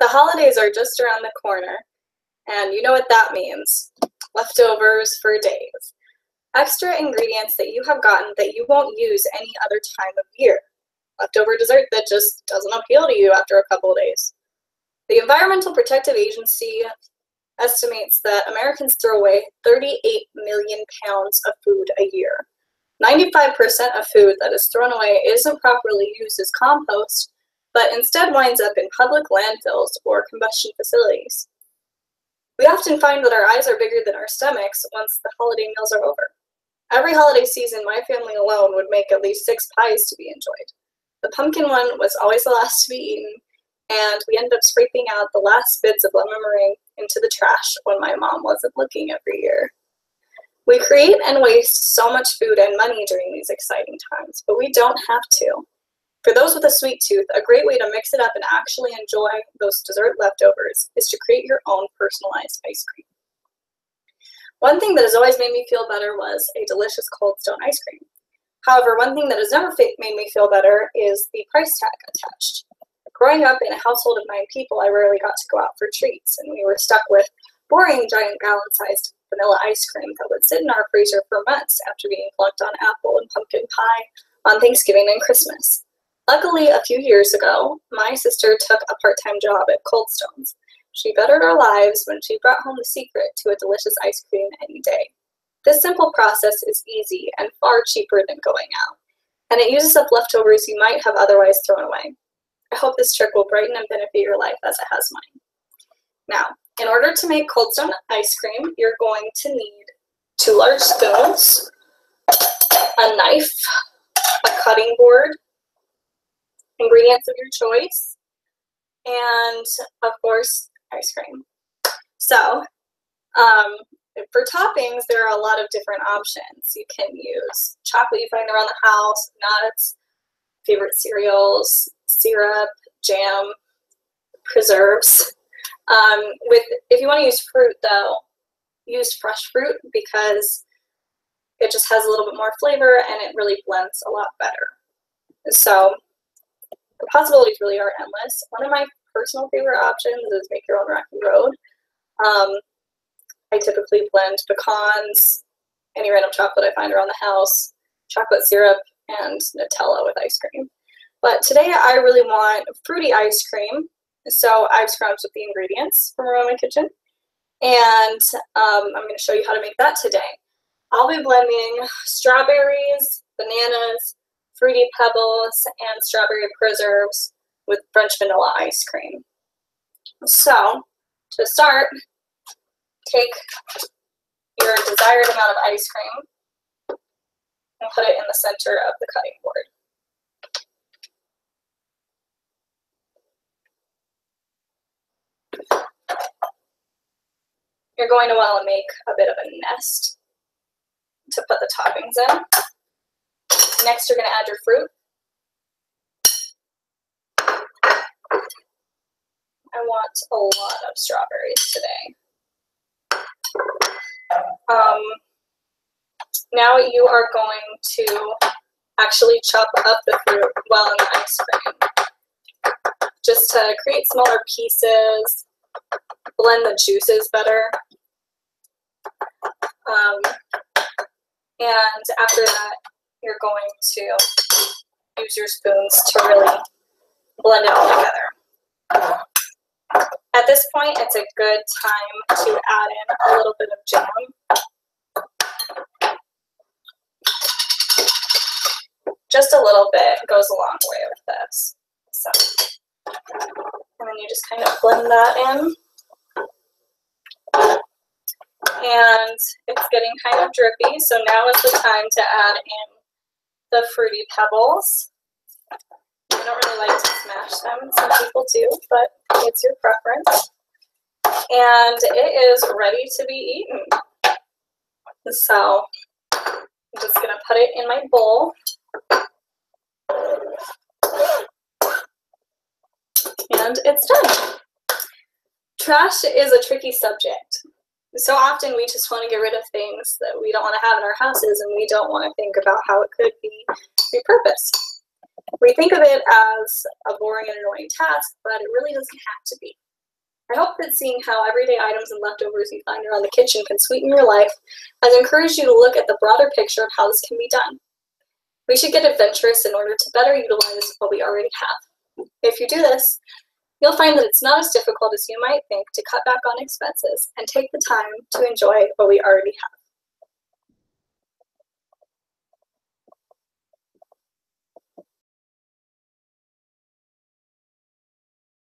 The holidays are just around the corner, and you know what that means. Leftovers for days. Extra ingredients that you have gotten that you won't use any other time of year. Leftover dessert that just doesn't appeal to you after a couple of days. The Environmental Protective Agency estimates that Americans throw away 38 million pounds of food a year. 95% of food that is thrown away isn't properly used as compost, but instead winds up in public landfills or combustion facilities. We often find that our eyes are bigger than our stomachs once the holiday meals are over. Every holiday season, my family alone would make at least 6 pies to be enjoyed. The pumpkin one was always the last to be eaten, and we ended up scraping out the last bits of lemon meringue into the trash when my mom wasn't looking every year. We create and waste so much food and money during these exciting times, but we don't have to. For those with a sweet tooth, a great way to mix it up and actually enjoy those dessert leftovers is to create your own personalized ice cream. One thing that has always made me feel better was a delicious Cold Stone ice cream. However, one thing that has never made me feel better is the price tag attached. Growing up in a household of 9 people, I rarely got to go out for treats, and we were stuck with boring giant gallon-sized vanilla ice cream that would sit in our freezer for months after being plucked on apple and pumpkin pie on Thanksgiving and Christmas. Luckily, a few years ago, my sister took a part-time job at Cold Stones. She bettered our lives when she brought home the secret to a delicious ice cream any day. This simple process is easy and far cheaper than going out, and it uses up leftovers you might have otherwise thrown away. I hope this trick will brighten and benefit your life as it has mine. Now, in order to make Cold Stone ice cream, you're going to need 2 large spoons, a knife, a cutting board, ingredients of your choice, and of course, ice cream. So, for toppings, there are a lot of different options. You can use chocolate you find around the house, nuts, favorite cereals, syrup, jam, preserves. If you want to use fruit, though, use fresh fruit because it just has a little bit more flavor and it really blends a lot better. So the possibilities really are endless. One of my personal favorite options is make your own Rocky Road. I typically blend pecans, any random chocolate I find around the house, chocolate syrup, and Nutella with ice cream. But today I really want fruity ice cream, so I've scrounged up the ingredients from around my kitchen, and I'm going to show you how to make that today. I'll be blending strawberries, bananas, Fruity Pebbles, and strawberry preserves with French vanilla ice cream. So, to start, take your desired amount of ice cream and put it in the center of the cutting board. You're going to want to make a bit of a nest to put the toppings in. Next, you're going to add your fruit. I want a lot of strawberries today. Now you are going to actually chop up the fruit while in the ice cream, just to create smaller pieces, blend the juices better. And after that, you're going to use your spoons to really blend it all together. At this point, it's a good time to add in a little bit of jam. Just a little bit goes a long way with this. So, and then you just kind of blend that in. And it's getting kind of drippy, so now is the time to add in the Fruity Pebbles. I don't really like to smash them. Some people do, but it's your preference. And it is ready to be eaten. So I'm just going to put it in my bowl. And it's done. Trash is a tricky subject. So often we just want to get rid of things that we don't want to have in our houses, and we don't want to think about how it could be repurposed. We think of it as a boring and annoying task, but it really doesn't have to be. I hope that seeing how everyday items and leftovers you find around the kitchen can sweeten your life has encouraged you to look at the broader picture of how this can be done. We should get adventurous in order to better utilize what we already have. If you do this, you'll find that it's not as difficult as you might think to cut back on expenses and take the time to enjoy what we already have.